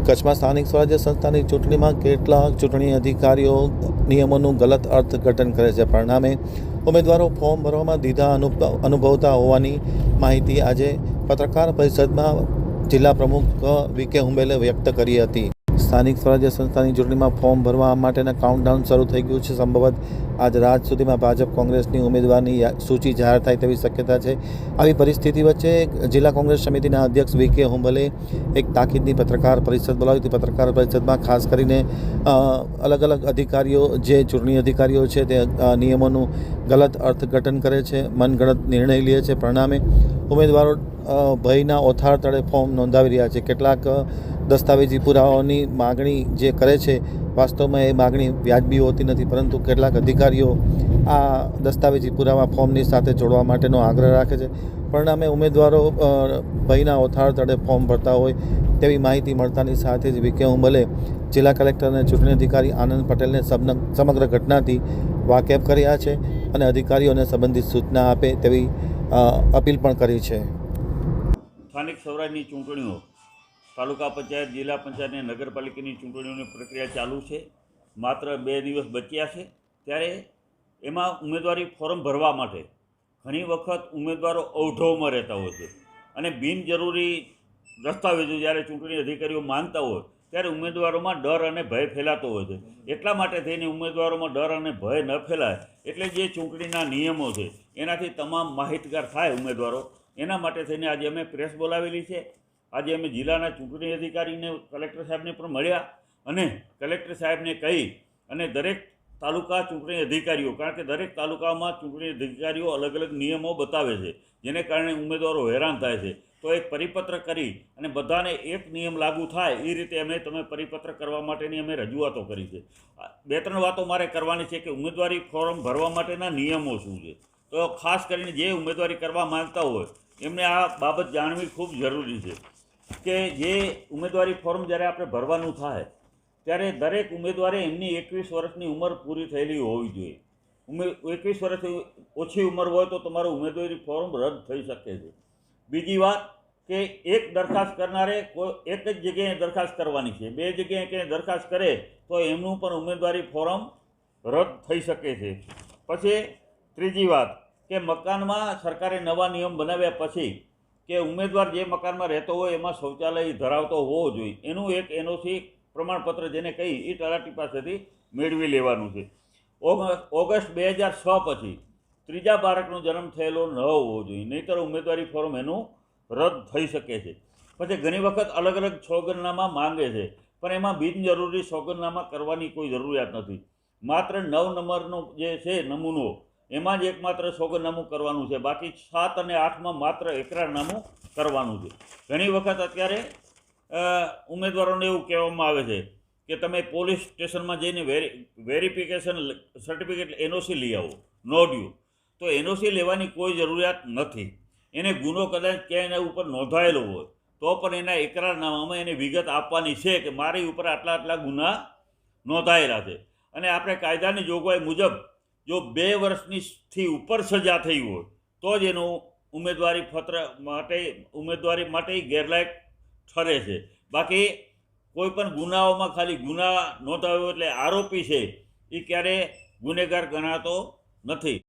કચ્છમાં સ્થાનિક સ્વરાજ્ય સંસ્થાની ચૂંટણીમાં કેટલાક ચૂંટણી અધિકારીઓ નિયમોનું ગલત અર્થઘટન કરે છે. પરિણામે ઉમેદવારો ફોર્મ ભરવામાં દીધા અનુભવતા હોવાની માહિતી આજે પત્રકાર પરિષદમાં જિલ્લા પ્રમુખ વી.કે. હુંબેલે વ્યક્ત કરી હતી. સ્થાનિક સ્વરાજ્ય સંસ્થાની ચૂંટણીમાં ફોર્મ ભરવા માટેના કાઉન્ટડાઉન શરૂ થઈ ગયું છે. સંભવત આજ રાત સુધીમાં ભાજપ કોંગ્રેસની ઉમેદવારની સૂચિ જાહેર થાય તેવી શક્યતા છે. આવી પરિસ્થિતિ વચ્ચે જિલ્લા કોંગ્રેસ સમિતિના અધ્યક્ષ વી.કે. હુંબલે એક તાકીદની પત્રકાર પરિષદ બોલાવી હતી. પત્રકાર પરિષદમાં ખાસ કરીને અલગ અલગ અધિકારીઓ જે ચૂંટણી અધિકારીઓ છે તે નિયમોનું ગલત અર્થઘટન કરે છે, મનગણત નિર્ણય લે છે. પરિણામે ઉમેદવારો ભયના ઓથાર તળે ફોર્મ નોંધાવી રહ્યા છે. કેટલાક દસ્તાવેજી પુરાવાઓની માગણી જે કરે છે, વાસ્તવમાં એ માગણી વ્યાજબી હોતી નથી, પરંતુ કેટલાક અધિકારીઓ આ દસ્તાવેજી પુરાવા ફોર્મની સાથે જોડવા માટેનો આગ્રહ રાખે છે. પરિણામે ઉમેદવારો ભયના ઓથાર તળે ફોર્મ ભરતા હોય તેવી માહિતી મળતાની સાથે જ વી.કે. હુંબલે જિલ્લા કલેક્ટર અને ચૂંટણી અધિકારી આનંદ પટેલને સમગ્ર ઘટનાથી વાકેફ કર્યા છે અને અધિકારીઓને સંબંધિત સૂચના આપે તેવી અપીલ પણ કરી છે. સ્થાનિક સ્વરાજની ચૂંટણીઓ, તાલુકા પંચાયત, જિલ્લા પંચાયત અને નગરપાલિકાની ચૂંટણીઓની પ્રક્રિયા ચાલુ છે. માત્ર 2 દિવસ બચ્યા છે. ત્યારે એમાં ઉમેદવારી ફોર્મ ભરવા માટે ઘણી વખત ઉમેદવારો અવઢવમાં રહેતા હોય છે અને બિનજરૂરી દસ્તાવેજો જ્યારે ચૂંટણી અધિકારીઓ માંગતા હોય ત્યારે ઉમેદવારોમાં ડર અને ભય ફેલાતો હોય છે. એટલા માટે થઈને ઉમેદવારોમાં ડર અને ભય ન ફેલાય એટલે જે ચૂંટણીના નિયમો છે એનાથી તમામ માહિતગાર થાય ઉમેદવારો. એના માટે થઈને આજે અમે પ્રેસ બોલાવેલી છે. આજે અમે જિલ્લાના ચૂંટણી અધિકારીને, કલેક્ટર સાહેબને પણ મળ્યા અને કલેક્ટર સાહેબને કહી અને દરેક તાલુકા ચૂંટણી અધિકારીઓ, કારણ કે દરેક તાલુકામાં ચૂંટણી અધિકારીઓ અલગ અલગ નિયમો બતાવે છે જેને કારણે ઉમેદવારો હેરાન થાય છે, તો એક પરિપત્ર કરી અને બધાને એક નિયમ લાગુ થાય એ રીતે તમે પરિપત્ર કરવા માટેની અમે રજૂઆતો કરી છે. 2-3 વાતો મારે કરવાની છે કે ઉમેદવારી ફોર્મ ભરવા માટેના નિયમો શું છે. તો ખાસ કરીને જે ઉમેદવારી કરવા માંગતા હોય એમને આ બાબત જાણવી ખૂબ જરૂરી છે કે જે ઉમેદવારી ફોર્મ જ્યારે આપણે ભરવાનું થાય ત્યારે દરેક ઉમેદવારે એમની 21 વર્ષની ઉંમર પૂરી થયેલી હોવી જોઈએ. 21 વર્ષથી ઓછી ઉંમર હોય તો તમારું ઉમેદવારી ફોર્મ રદ થઈ શકે છે. બીજી વાત કે એક દરખાસ્ત કરનારે એક જ જગ્યાએ દરખાસ્ત કરવાની છે. 2 જગ્યાએ ક્યાંય દરખાસ્ત કરે તો એમનું પણ ઉમેદવારી ફોર્મ રદ થઈ શકે છે. પછી ત્રીજી વાત કે મકાનમાં સરકારે નવા નિયમ બનાવ્યા પછી કે ઉમેદવાર જે મકાનમાં રહેતો હોય એમાં શૌચાલય ધરાવતો હોવો જોઈએ. એનું એક એનઓસી પ્રમાણપત્ર જેને કહી એ તલાટી પાસેથી મેળવી લેવાનું છે. ઓગસ્ટ 2006 પછી ત્રીજા બાળકનો જન્મ થયેલો ન હોવો જોઈએ, નહીંતર ઉમેદવારી ફોર્મ એનું રદ થઈ શકે છે. પછી ઘણી વખત અલગ અલગ સોગંદનામા માંગે છે, પણ એમાં બિનજરૂરી સોગંદનામા કરવાની કોઈ જરૂરિયાત નથી. માત્ર 9 નંબરનો જે છે નમૂનો એમાં જ એકમાત્ર સોગંદનામું કરવાનું છે. બાકી 7 અને 8માં માત્ર એકરારનામું કરવાનું છે. ઘણી વખત અત્યારે ઉમેદવારોને એવું કહેવામાં આવે છે કે તમે પોલીસ સ્ટેશનમાં જઈને વેરિફિકેશન સર્ટિફિકેટ એનઓસી લઈ આવો, નો ડ્યુ. તો એનઓસી લેવાની કોઈ જરૂરિયાત નથી. એને ગુનો કદાચ ક્યાંય એના ઉપર નોંધાયેલો હોય તો પણ એના એકરારનામામાં એને વિગત આપવાની છે કે મારી ઉપર આટલા ગુના નોંધાયેલા છે. અને આપણે કાયદાની જોગવાઈ મુજબ જો 2 વર્ષથી ઉપર સજા થઈ હોય તો જ એનું ઉમેદવારી માટે ગેરલાયક ઠરે છે. બાકી કોઈ પણ ગુનાઓમાં ખાલી ગુના નોંધાવ્યો એટલે આરોપી છે એ ક્યારે ગુનેગાર ગણાતો નથી.